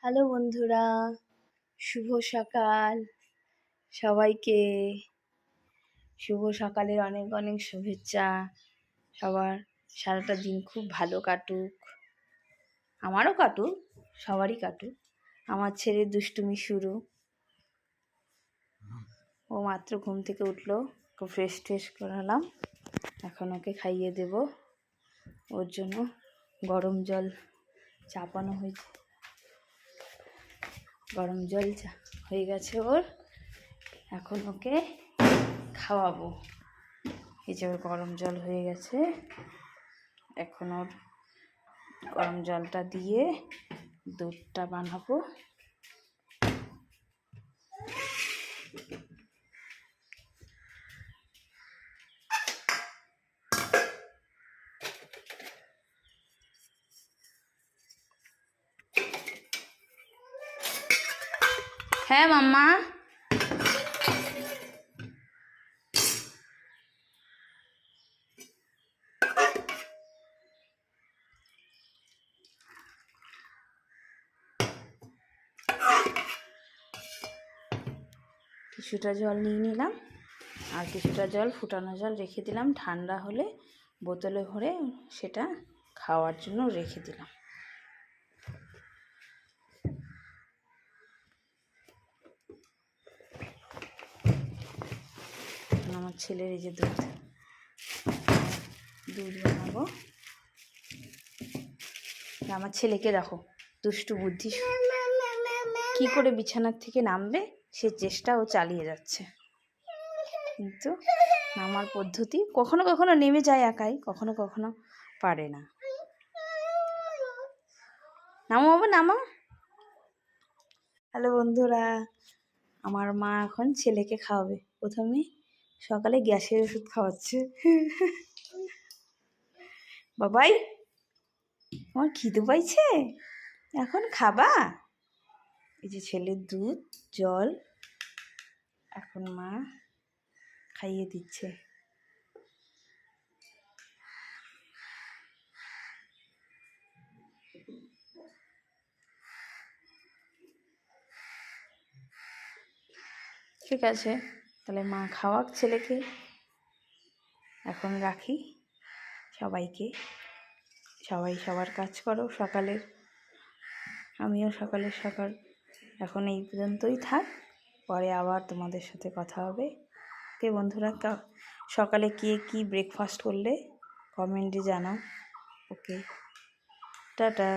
Hello বন্ধুরা, শুভ সকাল সবাইকে। শুভ সকালের অনেক অনেক শুভেচ্ছা। সবার সারাটা দিন খুব ভালো কাটুক, আমারও কাটুক, সবারই কাটুক। আমার ছেলের দুষ্টুমি শুরু। ও মাত্র ঘুম থেকে উঠলো, ওকে ফ্রেশ করালাম, এখন ওকে খাইয়ে দেব। ওর জন্য গরম জল চাপানো হয়েছে, গরম জল হয়ে গেছে ওর, এখন ওকে খাওয়াবো। এই যে ওর গরম জল হয়ে গেছে, এখন ওর গরম জলটা দিয়ে দুধটা বানাবো। হ্যাঁ মাম্মা, কিছুটা জল নিয়ে নিলাম, আর কিছুটা জল ফুটানো জল রেখে দিলাম। ঠান্ডা হলে বোতলে ভরে সেটা খাওয়ার জন্য রেখে দিলাম। আমার ছেলের এই যে দুধ বানাবো। আমার ছেলেকে দেখো, দুষ্টু বুদ্ধি, কি করে বিছানার থেকে নামবে সে চেষ্টা ও চালিয়ে যাচ্ছে, কিন্তু নামার পদ্ধতি কখনো কখনো নেমে যায় একাই, কখনো কখনো পারে না। নামো বাবা, নামো। হ্যালো বন্ধুরা, আমার মা এখন ছেলেকে খাওয়াবে। প্রথমে সকালে গ্যাসের ওষুধ খাওয়াচ্ছে। বাবাই, আমার খিদে পাইছে, এখন খাবা? এই যে ছেলের দুধ জল এখন মা খাইয়ে দিচ্ছে। ঠিক আছে, তাহলে মা খাওয়াক ছেলেকে। এখন রাখি সবাইকে, সবাই সবার কাজ করো সকালের, আমিও সকাল এখন এই পর্যন্তই থাক, পরে আবার তোমাদের সাথে কথা হবে। ওকে বন্ধুরা, সকালে কি ব্রেকফাস্ট করলে কমেন্টে জানাও। ওকে, টাটা।